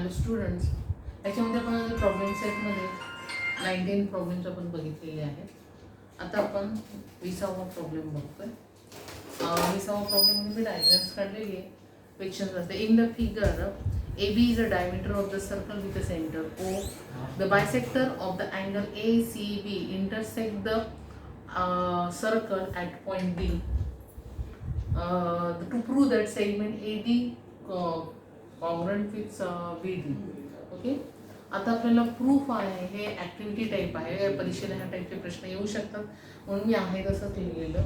Hello students, याच्यामध्ये आपण problem सेटमध्ये 19 प्रॉब्लेम्स आपण बघितलेले आहेत. आता आपण 20वा प्रॉब्लेम बघतोय. 20वा प्रॉब्लेममध्ये मी डायग्राम्स काढलेली आहे. क्वेश्चन असते in the figure AB is the diameter of the circle with the center O. The bisector of the angle ACB intersect the circle at point B. To prove that segment AD congruent with BD. Okay, आता आपल्याला proof आहे, हे activity type आहे, परीक्षेला ह्या टाईपचे प्रश्न येऊ शकतात म्हणून मी आहे तसंच लिहिलेलं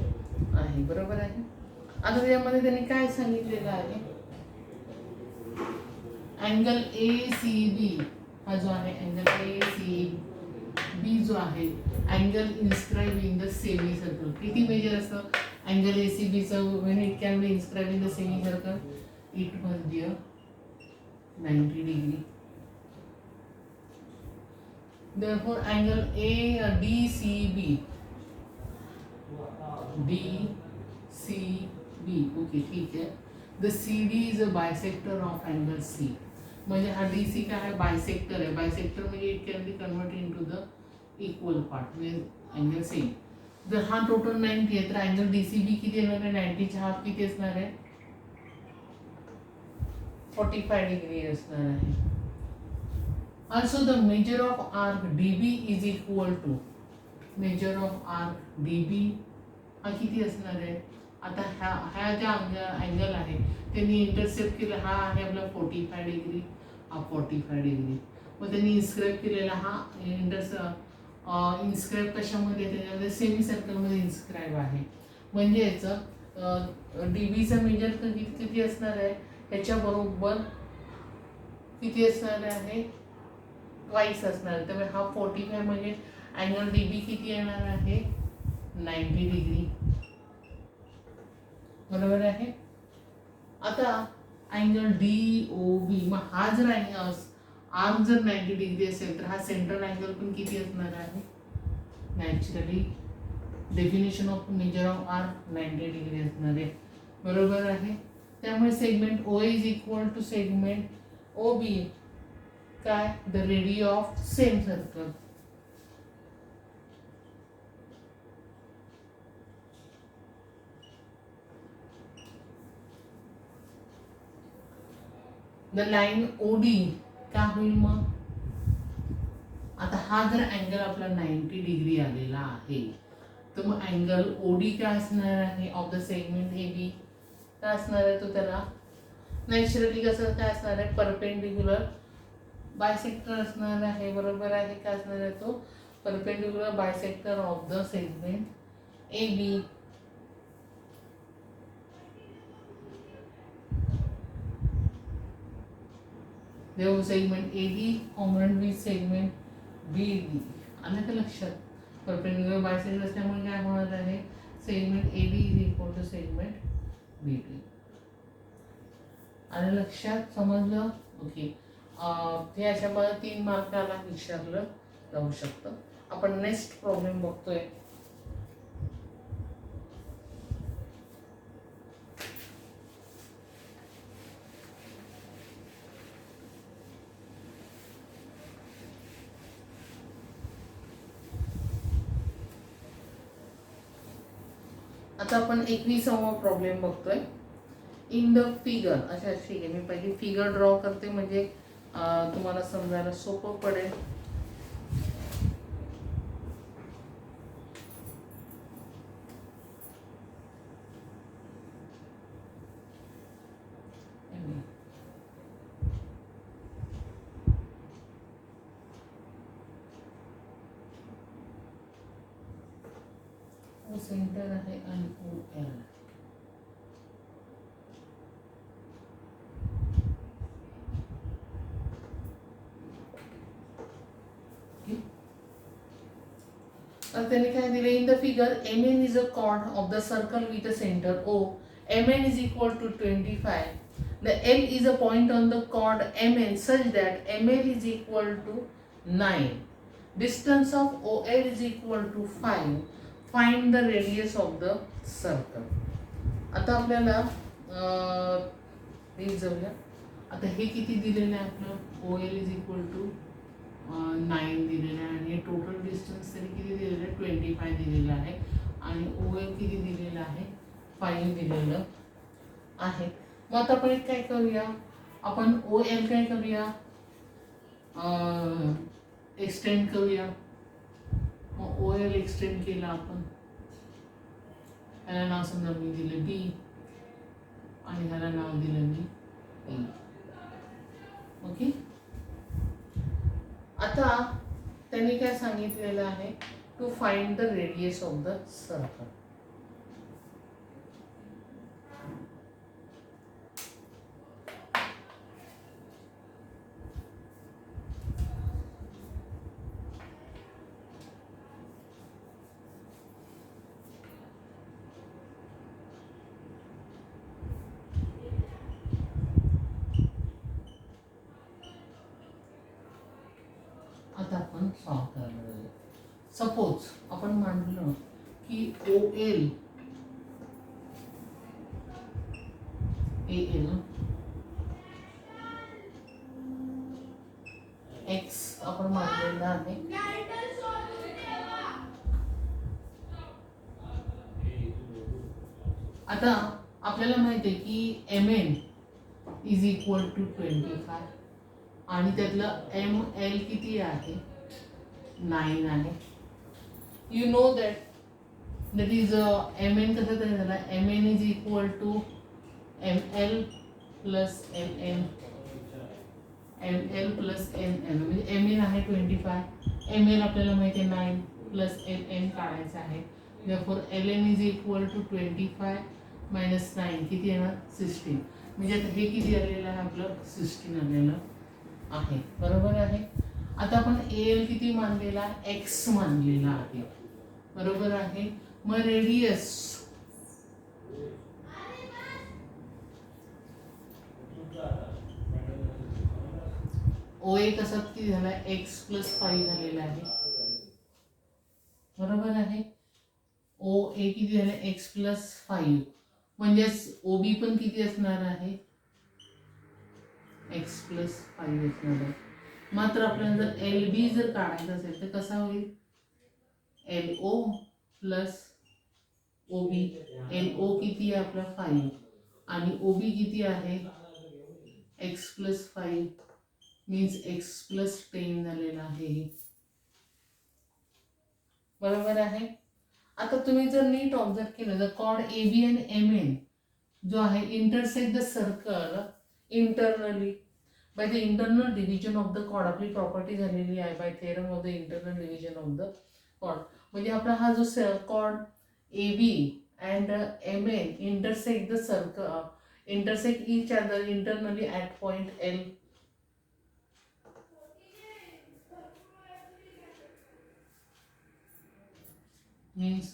आहे. बरोबर आहे. आता त्यामध्ये त्यांनी काय सांगितलेलं आहे, अँगल ACB हा जो आहे, अँगल ACB जो आहे, angle inscribe in the semi circle. किती मेजर असतं अँगल ACBचं? When it can be inscribe in the semi circle, it must be 90 degree. Therefore, angle DCB, okay, ठीक है. The CD is a bisector of angle C. म्हणजे हा DC काय आहे? Bisector आहे. बायसेक्टर म्हणजे it can be converted into the equal part म्हणजे angle same. जर हा टोटल 90 आहे तर अँगल DCB किती येणार आहे? 90च्या हाफ किती असणार आहे? 45 डिग्री असणार आहे. Also the measure of arc DB is equal to measure of arc DB हा किती असणार आहे? आता ह्या ज्या अँगल आहे त्यांनी इंटरसेप्ट केला, हा आहे आपला 45 डिग्री, हा 45 डिग्री. मग त्यांनी इन्स्क्राईब केलेला हा इन्स्क्राईब कशामध्ये? त्याच्यामध्ये सेमी सर्कलमध्ये इन्स्क्राईब आहे. म्हणजे याचं DBचं मेजर किती असणार आहे? ह्याच्याबरोबर किती असणार आहे? ट्वाइस असणार. त्यामुळे हा 45 म्हणजे अँगल DB किती येणार आहे? 90 डिग्री. बरोबर आहे. आता अँगल DOB, मग हा जर आर्क जर 90 डिग्री असेल तर हा सेंट्रल अँगल पण किती असणार आहे? Naturally definition of measure of arc 90 degree असणार आहे. बरोबर आहे. त्यामुळे segment OA is equal to segment OB काय? The radius of same circle. The line OD काय होईल मग? आता हा जर अँगल आपला 90 डिग्री आलेला आहे तर मग अँगल OD काय असणार आहे ऑफ द सेगमेंट AB? काय असणार आहे तो? त्याला नॅचरली कसं काय असणार आहे? परपेंडिक्युलर बायसेक्टर असणार आहे. बरोबर आहे. काय असणार आहे तो? Perpendicular bisector of the segment AB. देव segment AD congruent with segment BD. आलं का लक्षात? परपेंडिक्युलर बायसेक्टर असल्यामुळे काय होणार आहे? Segment AD is equal to segment BD. आलं लक्षात? समजलं? ओके. ते अशामध्ये 3 मार्काला विचारलं जाऊ शकतं. आपण नेक्स्ट प्रॉब्लेम बघतोय. आता आपण 21वा प्रॉब्लेम बघतोय. इन द फिगर, अच्छा ठीक आहे, मी पहिली फिगर ड्रॉ करते म्हणजे तुम्हाला समजायला सोपं पडेल. सेंटर आहे आणि OL. त्यांनी काय दिले? In the figure MN is a chord of the circle with a centre O. MN is equal to 25. The L is a point on the chord MN such that ML is equal to 9. Distance of OL is equal to 5. Find the radius of the circle. आता आपल्याला जाऊया. आता हे किती दिलेलं आहे आपलं, O L is equal to 9 दिलेलं आहे आणि हे टोटल डिस्टन्स तरी किती दिलेलं आहे, 25 दिलेलं आहे आणि ओ एल किती दिलेलं आहे, 5 दिलेलं आहे. मग आता आपण काय करूया, आपण ओ एल काय करूया, एक्सटेंड करूया. मग ओ एल एक्सटेंड केला आपण, ह्याला नाव समजा मी दिलं बी आणि ह्याला नाव दिलं मी ए. ओके. आता त्यांनी काय सांगितलेलं आहे, to find the radius of the circle. आता आपण सॉल्व करायला जाऊया. सपोज आपण मानलं की O L A L x आपण मानलेलं आहे. आता आपल्याला माहिती आहे की M N is equal to 25 आणि त्यातलं एम एल किती आहे, 9 आहे. You know that is M N कसं तरी झाला, M N is equal to M L plus M N, M L plus M L म्हणजे एम एन आहे 25, एम एल आपल्याला माहिती आहे 9 प्लस एम एन काढायचं आहे. therefore L N is equal to 25 minus 9 किती येणार, 16. म्हणजे आता हे किती आलेलं आहे आपलं, 16 आलेलं आहे. बरोबर आहे. आता आपण ए एल किती मानलेला, एक्स मानलेला आहे. बरोबर आहे. मग रेडियस ओ ए कसा किती झाला, एक्स प्लस 5 झालेला आहे. बरोबर आहे. ओ ए किती झालं, एक्स प्लस 5 म्हणजेच ओ बी पण किती असणार आहे, एक्स प्लस 5 असणार आहे. मात्र आपल्याला जर एल बी जर काढायचं असेल तर कसा होईल, L O plus O B. L O किती आहे आपला 5 आणि ओ बी किती आहे, x plus 5 means x plus 10 झालेला आहे. बरोबर आहे. आता तुम्ही जर नीट ऑब्झर्व केलं, जर कॉर्ड ए बी आणि एम एन जो आहे intersect the circle internally by the internal division of the chord. आपली प्रॉपर्टी झालेली आहे by theorem of the internal division of the chord. म्हणजे आपला हा जो chord A B and M N intersect the circle, intersect each other internally at point L. Means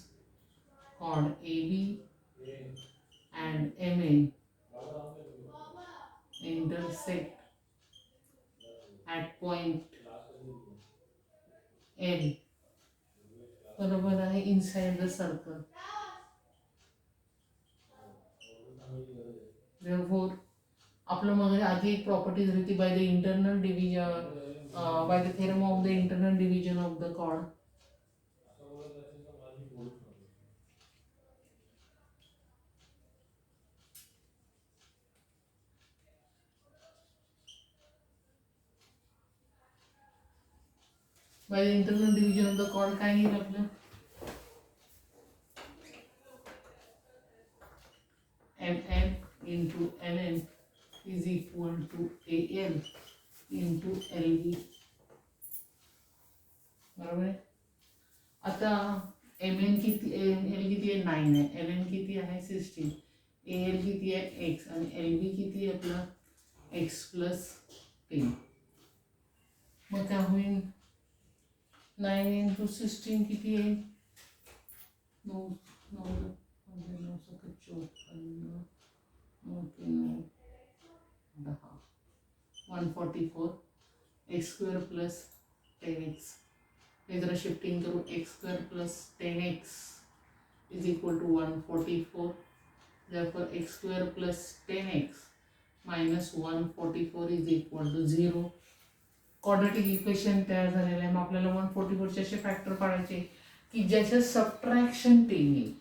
chord AB and MN intersect at point L. बरोबर आहे, inside the circle. Therefore आपलं मग आधी एक प्रॉपर्टी झाली होती by the internal division, by the theorem of the internal division of the chord. By the internal division of the chord काय येईल आपलं, MM into NN is equal to AL into LB. बरोबर आहे. आता MN किती, ML किती आहे 9 आहे, LN किती आहे 16, AL किती आहे x आणि LB किती आहे आपला x प्लस 10. मग काय होईल, 9 into 16 किती आहे, 9 9 9 54 144 x square plus 10x. हे जरा शिफ्टिंग करू, x square plus 10x is equal to 144. therefore x square plus 10x minus 144 is equal to 0. Quadratic equation तयार झालेलं आहे. मग आपल्याला 144चे असे फॅक्टर काढायचे की ज्याचं सबट्रॅक्शन 10 येईल.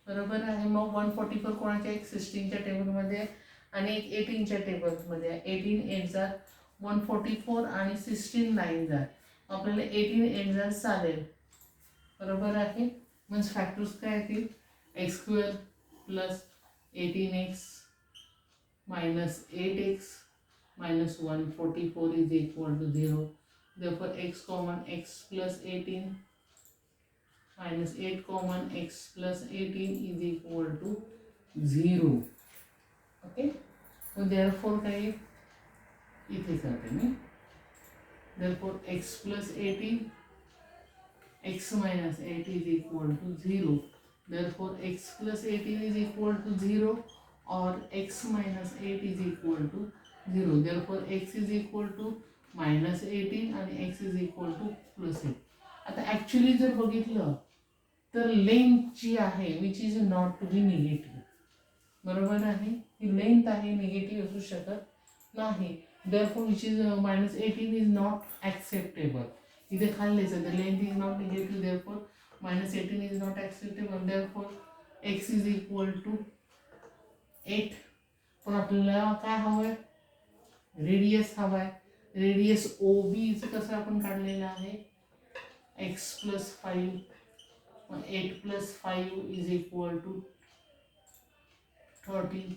बरोबर आहे. मग 144 कोणाच्या, एक 16च्या टेबलमध्ये आणि एक 18च्या टेबलमध्ये आहे. 18 8 जार 144 आणि 16 9 जार आपल्याला 18 8 जार चालेल. बरोबर आहे. म्हणजे फॅक्टर्स काय येतील, x square plus 18x minus 8x minus 144 is equal to 0. Therefore x common, x plus 18 minus 8 common, x plus 18 is equal to 0. Okay. So therefore काय इथे करते मी. Therefore x plus 18 x minus 8 is equal to 0. Therefore x plus 18 is equal to 0 or x minus 8 is equal to 0. Therefore x is equal to minus 18 आणि x is equal to plus 8. आता actually जर बघितलं तर length जी आहे which is not to be negative. बरोबर आहे. ही length आहे, निगेटिव्ह असू शकत नाही. Therefore which is minus 18 is not acceptable. इथे खाल्लेच आहे. The length is not negative. Therefore minus 18 is not acceptable. Therefore x is equal to 8. पण आपल्याला काय हवंय, रेडियस हवाय. रेडियस ओ बीचं कसं आपण काढलेलं आहे, x plus 5. 8 plus 5 is equal to 30.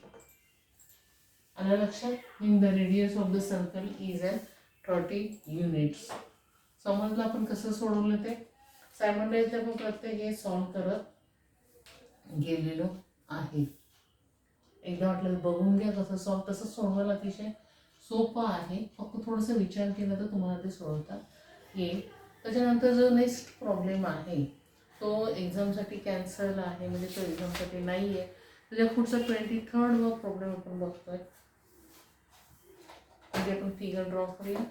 आलं लक्षात. In the radius of the circle is at 30 units. समजलं आपण कसं सोडवलं ते. सायमल्टेनियसली आपण प्रत्येक हे सॉल्व करत गेलेलो आहे. एकदा वाटलं बघून घ्या कसं सॉल्व. तसं सोडवायला अतिशय सोपं आहे. फक्त थोडंसं विचार केला तर तुम्हाला ते सोडवता येईल. त्याच्यानंतर जो नेक्स्ट प्रॉब्लेम आहे तो एक्झामसाठी कॅन्सल आहे, म्हणजे तो एक्झामसाठी नाही आहे. त्याच्या पुढचा 23rd प्रॉब्लेम आपण बघतोय. म्हणजे आपण फिगर ड्रॉ करूया.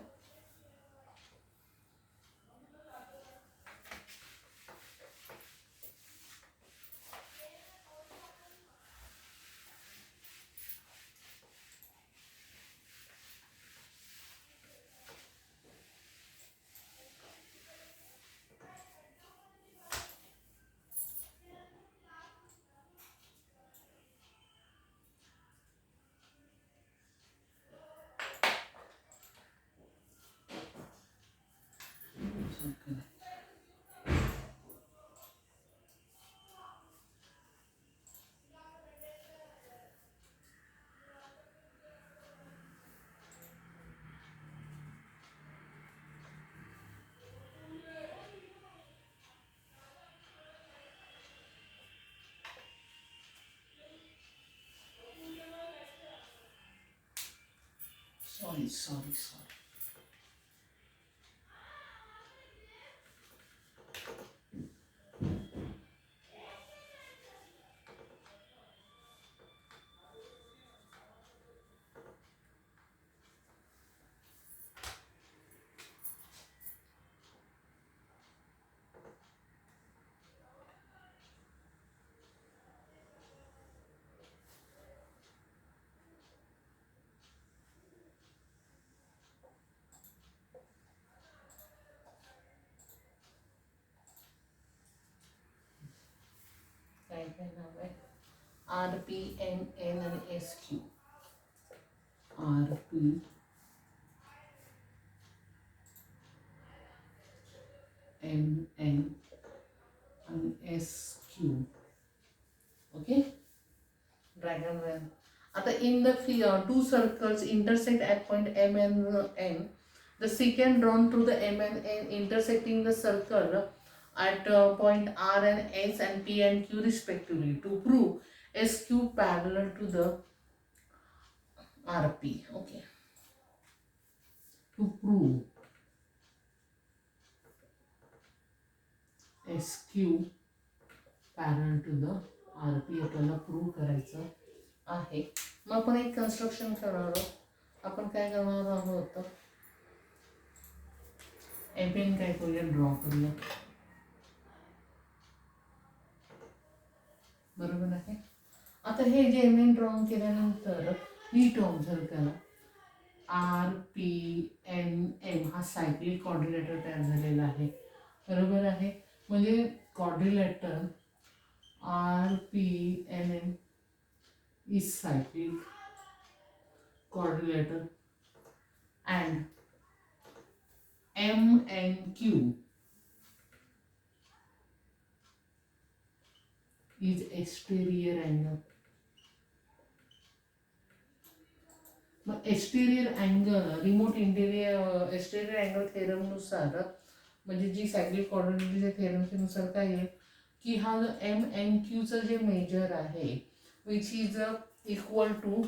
सॉरी. काय काय नाव आहे, आर पी एम एन आणि S Q. R P M N आणि एस क्यू. ओके. ड्रॅगन रन. आता in the two circles intersect at point M and N. The secant drawn through the M and N intersecting the circle at point R and S and P and Q respectively to prove SQ parallel to the RP. Okay. To prove SQ parallel to the RP आपल्याला prove करायचं आहे. मग आपण एक construction करणार आहोत. आपण काय करणार आहोत, एपेन काय करूया, ड्रॉ करूया. बरोबर आहे. आता हे जे एम एन ड्रॉ केल्यानंतर नीट ऑब्झर्व करा. RPNM हा सायक्लिक क्वाड्रिलेटर तयार झालेला आहे. बरोबर आहे. म्हणजे quadrilateral RPNM is cyclic quadrilateral and MNQ is exterior angle. मग exterior angle remote interior exterior angle थेरमनुसार म्हणजे जी सायक्लिक क्वाड्रिलेटरच्या थेरमनुसार काय आहे की हा जो MNQचं जे मेजर आहे which is equal to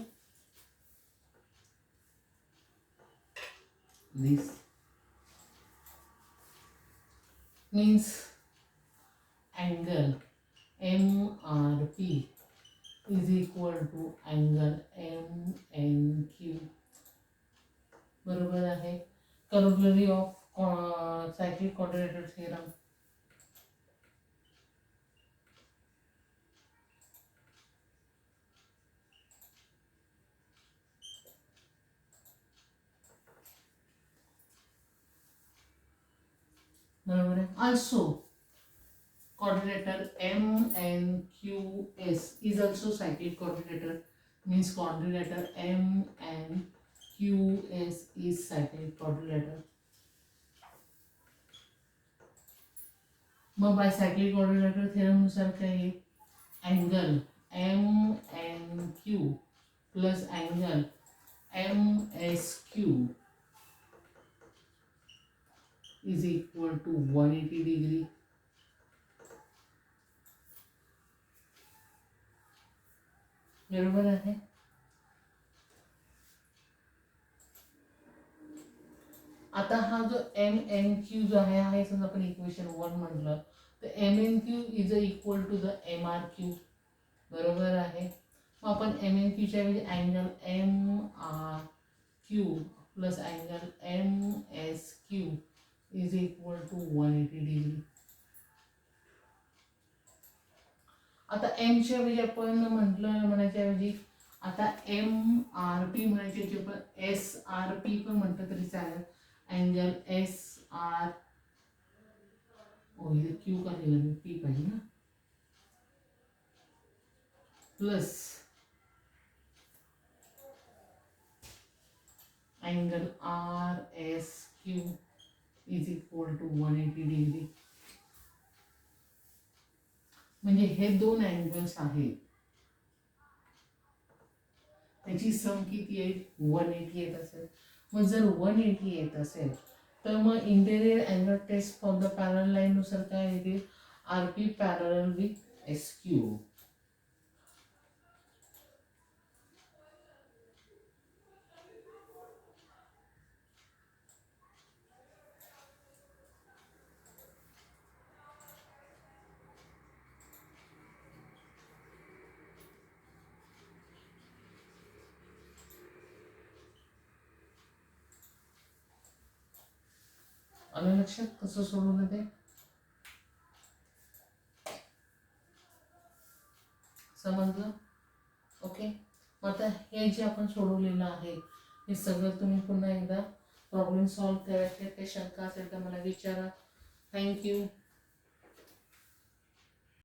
this means angle MRP is equal to angle MNQ. बरोबर आहे. Corollary of cyclic quadrilateral theorem. बरोबर आहे. Also quadrilateral MNQS is also cyclic quadrilateral, means quadrilateral MNQS is cyclic quadrilateral. मग बायसायक्लिक quadrilateral थेरमनुसार काय आहे angle MNQ plus angle MSQ is equal to 180 degree. बरोबर आहे. आता हा जो MNQ जो आहे हा समजा आपण इक्वेशन 1 म्हटलं तर MNQ is equal to the MRQ. बरोबर आहे. मग आपण MNQ च्या ऐवजी angle MRQ plus angle MSQ is equal to 180 degree. आता M च्या ऐवजी आपण म्हणायच्या ऐवजी आता MRP म्हणायच्या ऐवजी आपण SRP पण म्हटलं तरी चालेल. अँगल SR इथे Q का लिहिलं मी P पाहिजे ना plus angle RSQ is equal to 180 degree. म्हणजे हे दोन अँगल्स आहेत त्याची सम किती आहे 180 येत असेल. मग जर 180 येत असेल तर मग interior angle test for the parallel line नुसार काय येते RP पॅरल विथ SQ. आलं लक्षात कसं सोडवलं ते समजलं. ओके. मग आता हे जे आपण सोडवलेलं आहे हे सगळं तुम्ही पुन्हा एकदा प्रॉब्लेम सॉल्व्ह करायचे काही शंका असेल तर मला विचारा. थँक्यू.